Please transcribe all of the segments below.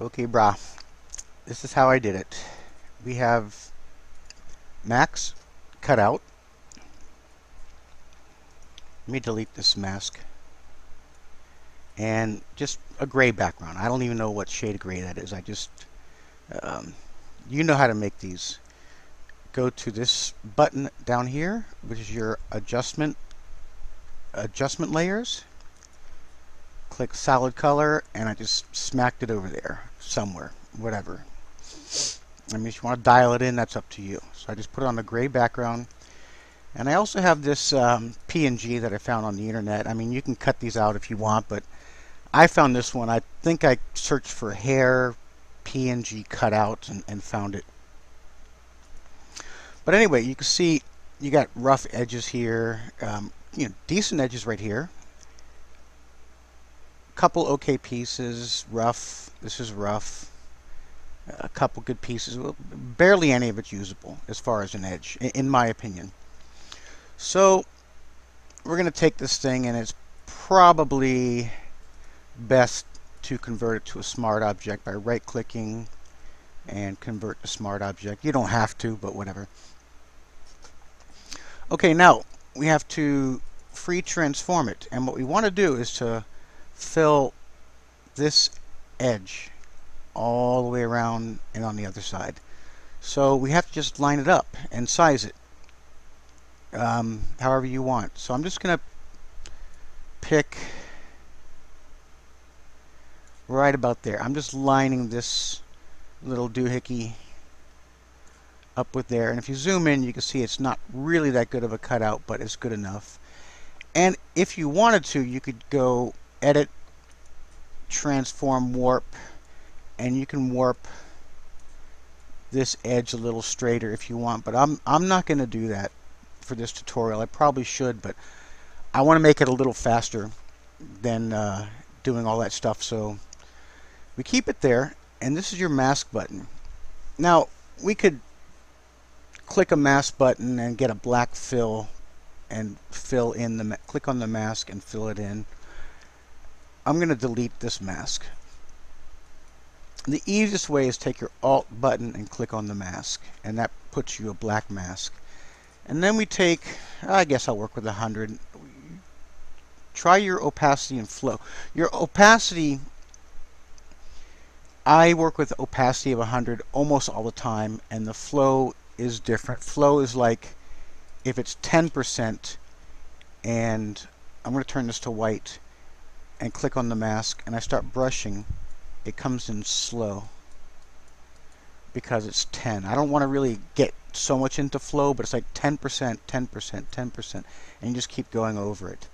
Okay, brah. This is how I did it. We have Max cut out. Let me delete this mask. And just a gray background. I don't even know what shade of gray that is. Um, you know how to make these. Go to this button down here, which is your adjustment layers. Click solid color, and I just smacked it over there somewhere, whatever. I mean, if you want to dial it in, that's up to you. So I just put it on the gray background. And I also have this PNG that I found on the internet. I mean, you can cut these out if you want, but I found this one. I think I searched for hair PNG cutout and found it. But anyway, you can see you got rough edges here, decent edges right here. Couple okay pieces, rough. This is rough. A couple good pieces. Barely any of it's usable as far as an edge, in my opinion. So we're going to take this thing, and it's probably best to convert it to a smart object by right-clicking and convert to smart object. You don't have to, but whatever. Okay, now we have to free transform it, and what we want to do is to fill this edge all the way around and on the other side. So we have to just line it up and size it however you want. So I'm just going to pick right about there. I'm just lining this little doohickey up with there, and if you zoom in, you can see it's not really that good of a cutout, but it's good enough. And if you wanted to, you could go edit, transform, warp, and you can warp this edge a little straighter if you want, but I'm not going to do that for this tutorial. I probably should, but I want to make it a little faster than doing all that stuff. So we keep it there, and this is your mask button. Now we could click a mask button and get a black fill and fill in the click on the mask and fill it in. I'm going to delete this mask. The easiest way is take your Alt button and click on the mask, and that puts you a black mask. And then we take, I guess I'll work with 100. Try your opacity and flow. Your opacity, I work with opacity of 100 almost all the time, and the flow is different. Flow is like if it's 10%, and I'm going to turn this to white and click on the mask, and I start brushing, it comes in slow because it's 10. I don't want to really get so much into flow, but it's like 10%, 10%, 10%, and you just keep going over it.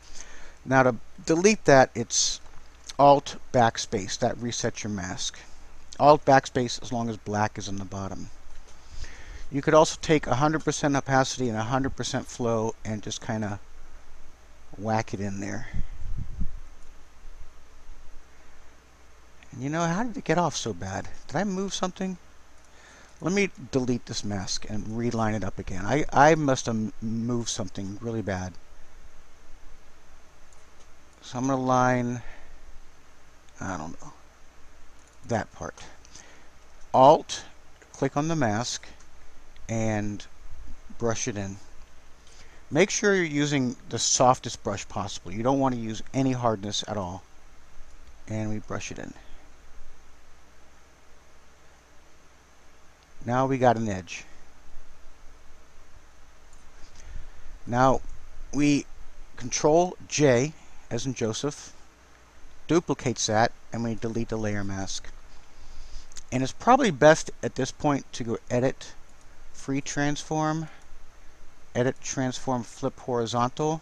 Now to delete that, it's Alt backspace. That resets your mask. Alt backspace as long as black is on the bottom. You could also take 100% opacity and 100% flow and just kind of whack it in there. And you know, how did it get off so bad? Did I move something? Let me delete this mask and reline it up again. I must have moved something really bad. So I'm going to line, I don't know, that part. Alt, click on the mask, and brush it in. Make sure you're using the softest brush possible. You don't want to use any hardness at all. And we brush it in. Now we got an edge. Now we Control J, as in Joseph, duplicates that, and we delete the layer mask. And it's probably best at this point to go Edit, Free Transform, Edit, Transform, Flip Horizontal,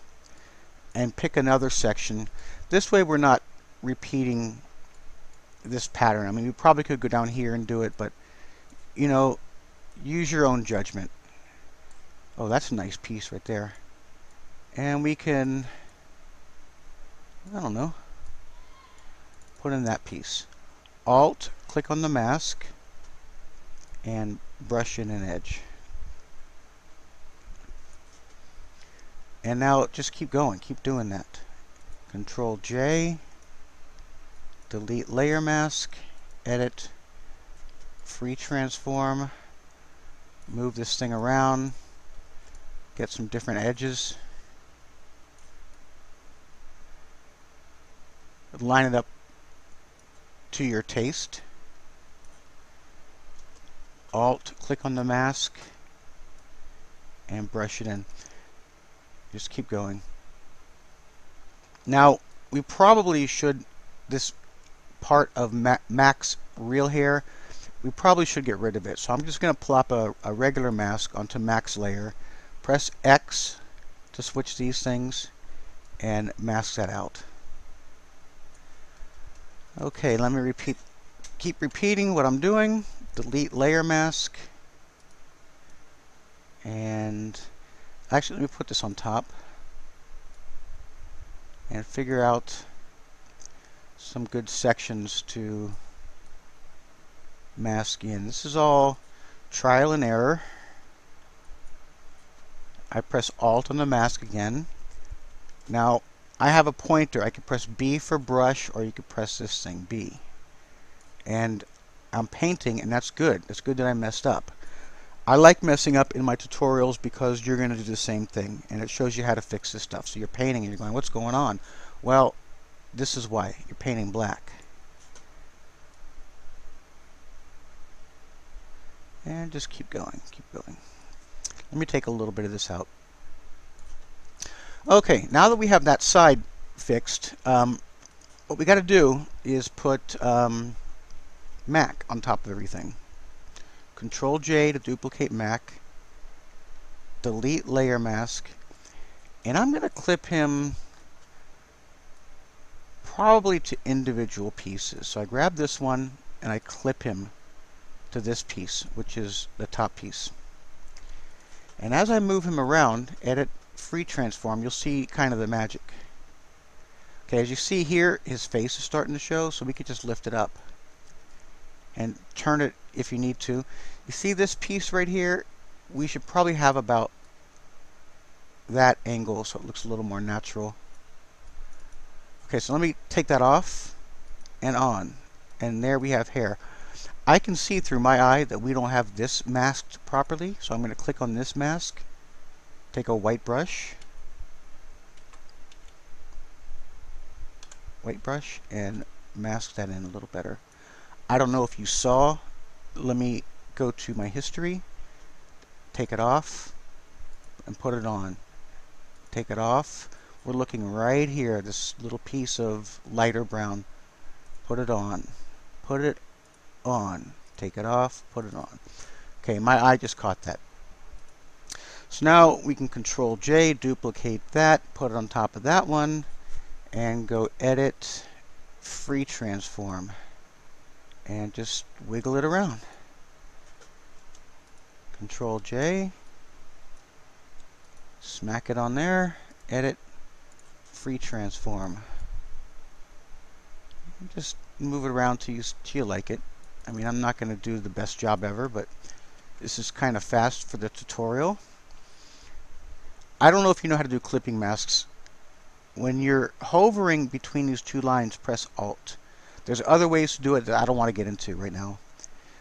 and pick another section. This way we're not repeating this pattern. I mean, we probably could go down here and do it, but you know, use your own judgment. Oh, that's a nice piece right there. And we can, I don't know, put in that piece. Alt, click on the mask, and brush in an edge. And now just keep going, keep doing that. Control J, delete layer mask, edit, free transform, move this thing around, get some different edges, line it up to your taste. Alt, click on the mask, and brush it in. Just keep going. Now, we probably should, this part of Mac's real hair, we probably should get rid of it. So I'm just going to plop a regular mask onto Mac's layer, press X to switch these things, and mask that out. Okay, let me keep repeating what I'm doing. Delete layer mask, and actually let me put this on top and figure out some good sections to mask in. This is all trial and error. I press Alt on the mask again. Now I have a pointer. I can press B for brush, or you could press this thing, B. And I'm painting, and that's good. It's good that I messed up. I like messing up in my tutorials because you're going to do the same thing, and it shows you how to fix this stuff. So you're painting, and you're going, what's going on? Well, this is why. You're painting black. And just keep going, keep going. Let me take a little bit of this out. Okay, now that we have that side fixed, what we got to do is put Mac on top of everything. Control J to duplicate Mac, delete layer mask, and I'm going to clip him probably to individual pieces. So I grab this one and I clip him to this piece, which is the top piece. And as I move him around, edit, free transform, you'll see kind of the magic. Okay, as you see here, his face is starting to show, so we could just lift it up and turn it if you need to. You see this piece right here? We should probably have about that angle so it looks a little more natural. Okay, so let me take that off and on, and there we have hair. I can see through my eye that we don't have this masked properly, so I'm going to click on this mask, take a white brush, and mask that in a little better. I don't know if you saw. Let me go to my history, take it off, and put it on. Take it off. We're looking right here, this little piece of lighter brown. Put it on. Put it on. Take it off, put it on. Okay, my eye just caught that. So now we can Control J, duplicate that, put it on top of that one, and go edit, free transform, and just wiggle it around. Control J, smack it on there, edit, free transform. Just move it around till you like it. I mean, I'm not going to do the best job ever, but this is kind of fast for the tutorial. I don't know if you know how to do clipping masks. When you're hovering between these two lines, press Alt. There's other ways to do it that I don't want to get into right now.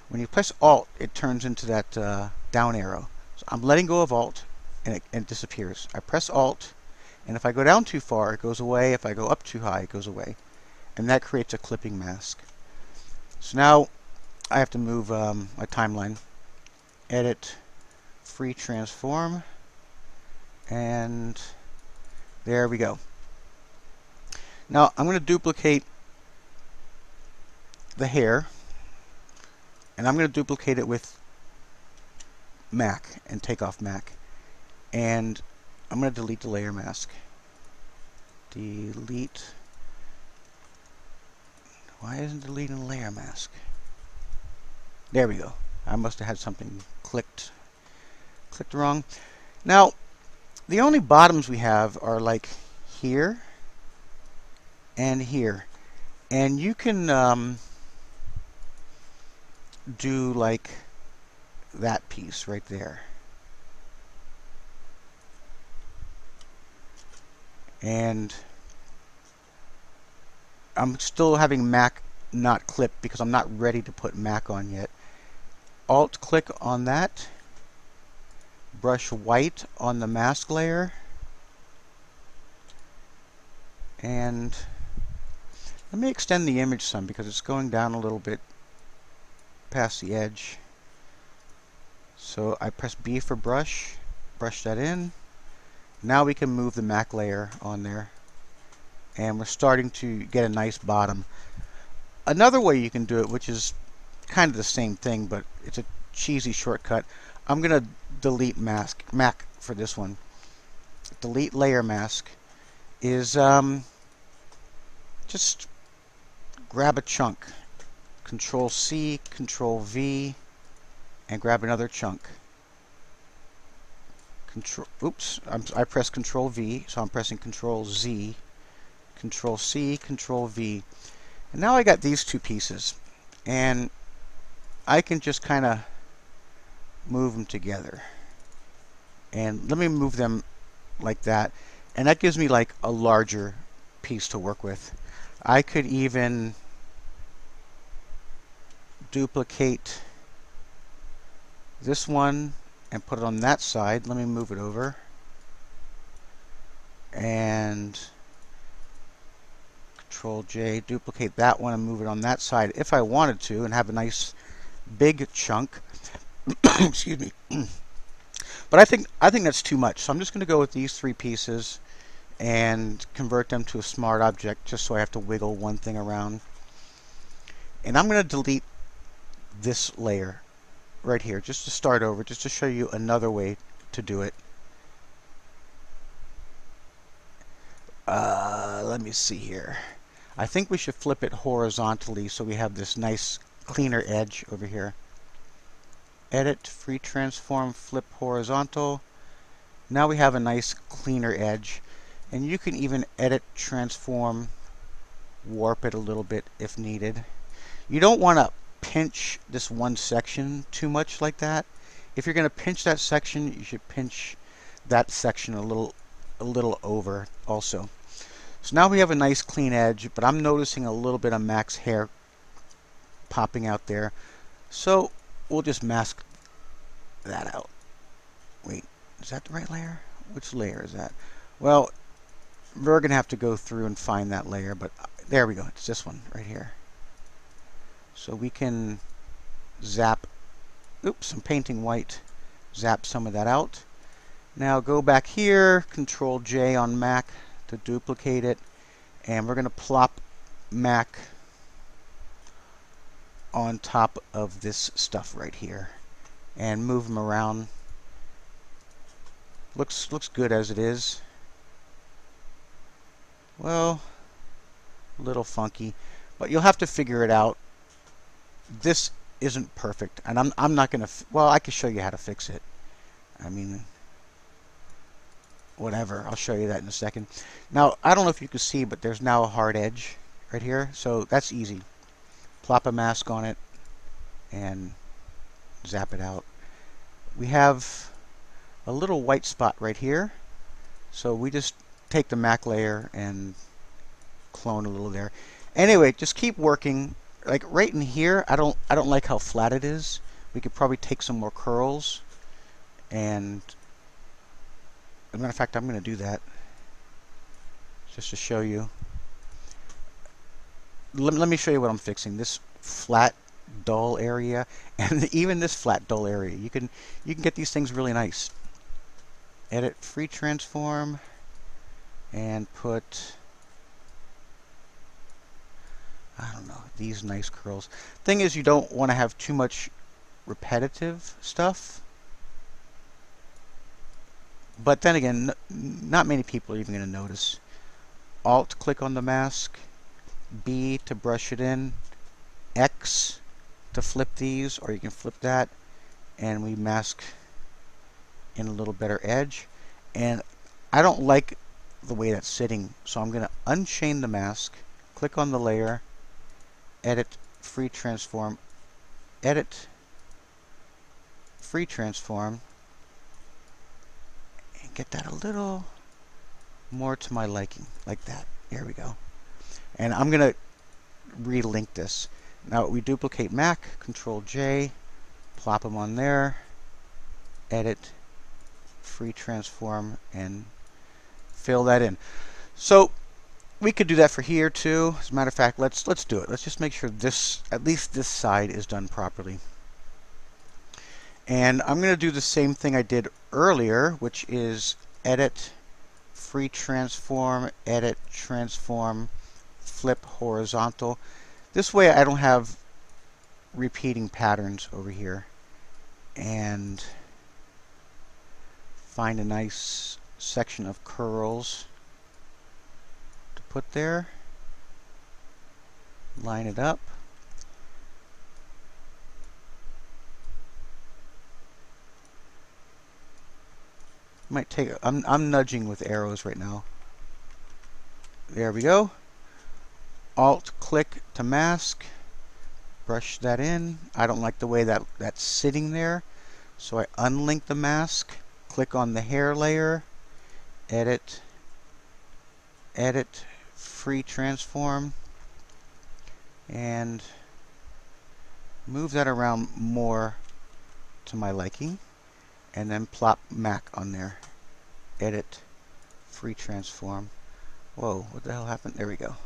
When you press Alt, it turns into that down arrow. So I'm letting go of Alt, and it disappears. I press Alt, and if I go down too far, it goes away. If I go up too high, it goes away. And that creates a clipping mask. So now I have to move my timeline. Edit, free transform, and there we go. Now I'm going to duplicate the hair, and I'm going to duplicate it with Mac and take off Mac, and I'm going to delete the layer mask. Delete. Why isn't deleting the layer mask? There we go. I must have had something clicked wrong. Now, the only bottoms we have are like here and here. And you can do like that piece right there. And I'm still having Mac not clipped because I'm not ready to put MAC on yet. Alt click on that, brush white on the mask layer, and let me extend the image some because it's going down a little bit past the edge. So I press B for brush, brush that in. Now we can move the MAC layer on there, and we're starting to get a nice bottom. Another way you can do it, which is kind of the same thing, but it's a cheesy shortcut. I'm going to delete MAC for this one. Delete layer mask is just grab a chunk. Control C, Control V, and grab another chunk. I pressed Control V, so I'm pressing Control Z, Control C, Control V. And now I got these two pieces, and I can just kind of move them together. And let me move them like that, and that gives me like a larger piece to work with. I could even duplicate this one and put it on that side. Let me move it over, and Control J, duplicate that one and move it on that side if I wanted to, and have a nice big chunk. Excuse me. But I think that's too much, so I'm just going to go with these three pieces and convert them to a smart object, just so I have to wiggle one thing around. And I'm going to delete this layer right here just to start over, just to show you another way to do it. Let me see here. I think we should flip it horizontally so we have this nice cleaner edge over here. Edit, free transform, flip horizontal. Now we have a nice cleaner edge, and you can even edit, transform, warp it a little bit if needed. You don't want to pinch this one section too much like that. If you're going to pinch that section, you should pinch that section a little over also. So now we have a nice clean edge, but I'm noticing a little bit of Mac's hair popping out there. So we'll just mask that out. Wait, is that the right layer? Which layer is that? Well, we're going to have to go through and find that layer, but there we go. It's this one right here. So we can zap, oops, I'm painting white, zap some of that out. Now go back here, Control J on Mac to duplicate it, and we're going to plop Mac on top of this stuff right here and move them around. Looks good as it is. Well, a little funky, but you'll have to figure it out. This isn't perfect, and I'm not gonna. Well, I can show you how to fix it. I mean, whatever. I'll show you that in a second. Now, I don't know if you can see, but there's now a hard edge right here, so that's easy. Plop a mask on it and zap it out. We have a little white spot right here, so we just take the Mac layer and clone a little there. Anyway, just keep working. Like right in here, I don't like how flat it is. We could probably take some more curls, and as a matter of fact, I'm going to do that just to show you. Let me show you what I'm fixing. This flat, dull area, and even this flat, dull area. You can get these things really nice. Edit, free transform, and put, I don't know, these nice curls. Thing is, you don't want to have too much repetitive stuff. But then again, not many people are even going to notice. Alt click on the mask, B to brush it in, X to flip these, or you can flip that, and we mask in a little better edge. And I don't like the way that's sitting, so I'm going to unchain the mask, click on the layer, edit, free transform, edit, free transform, and get that a little more to my liking, like that. There we go. And I'm going to relink this. Now we duplicate Mac, Control J, plop them on there, edit, free transform, and fill that in. So we could do that for here too. As a matter of fact, let's do it. Let's just make sure this, at least this side, is done properly. And I'm going to do the same thing I did earlier, which is edit, free transform, edit, transform, flip horizontal. This way I don't have repeating patterns over here. And find a nice section of curls to put there. Line it up. Might take. I'm nudging with arrows right now. There we go. Alt click to mask. Brush that in. I don't like the way that's sitting there, so I unlink the mask. Click on the hair layer. Edit. Edit. Free transform. And move that around more to my liking. And then plop Mac on there. Edit, free transform. Whoa, what the hell happened? There we go.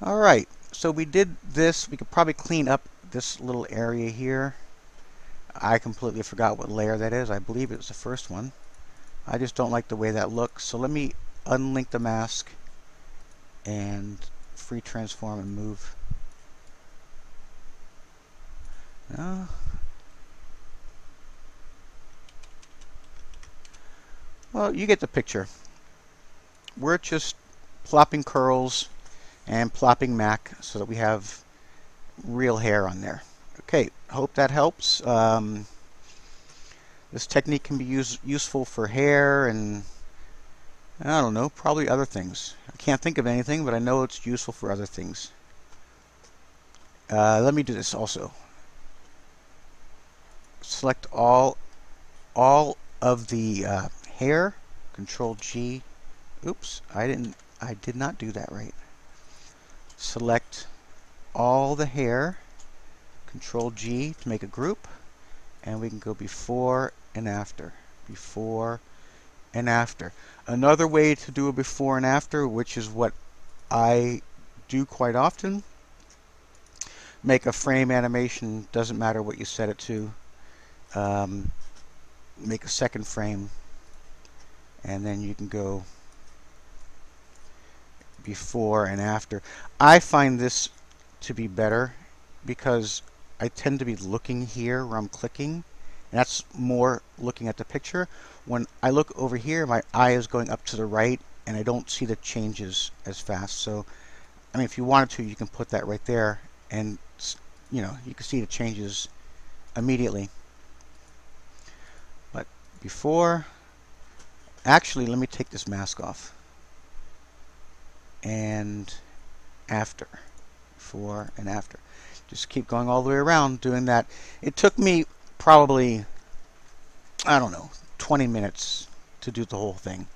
Alright, so we did this. We could probably clean up this little area here. I completely forgot what layer that is. I believe it was the first one. I just don't like the way that looks. So let me unlink the mask and free transform and move. Well, you get the picture. We're just plopping curls and plopping Mac so that we have real hair on there. Okay, hope that helps. This technique can be useful for hair and, I don't know, probably other things. I can't think of anything, but I know it's useful for other things. Let me do this also. Select all of the hair. Control G. Oops, I did not do that right. Select all the hair. Control G to make a group, and we can go before and after. Before and after. Another way to do a before and after, which is what I do quite often. Make a frame animation. Doesn't matter what you set it to. Make a second frame, and then you can go before and after. I find this to be better because I tend to be looking here where I'm clicking, and that's more looking at the picture. When I look over here, my eye is going up to the right, and I don't see the changes as fast. So, I mean, if you wanted to, you can put that right there, and you know, you can see the changes immediately. But before, actually, let me take this mask off. And after, before and after. Just keep going all the way around doing that. It took me probably, I don't know, 20 minutes to do the whole thing.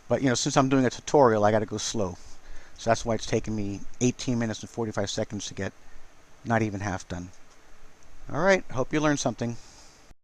But, you know, since I'm doing a tutorial, I got to go slow. So that's why it's taken me 18 minutes and 45 seconds to get not even half done. All right, hope you learned something.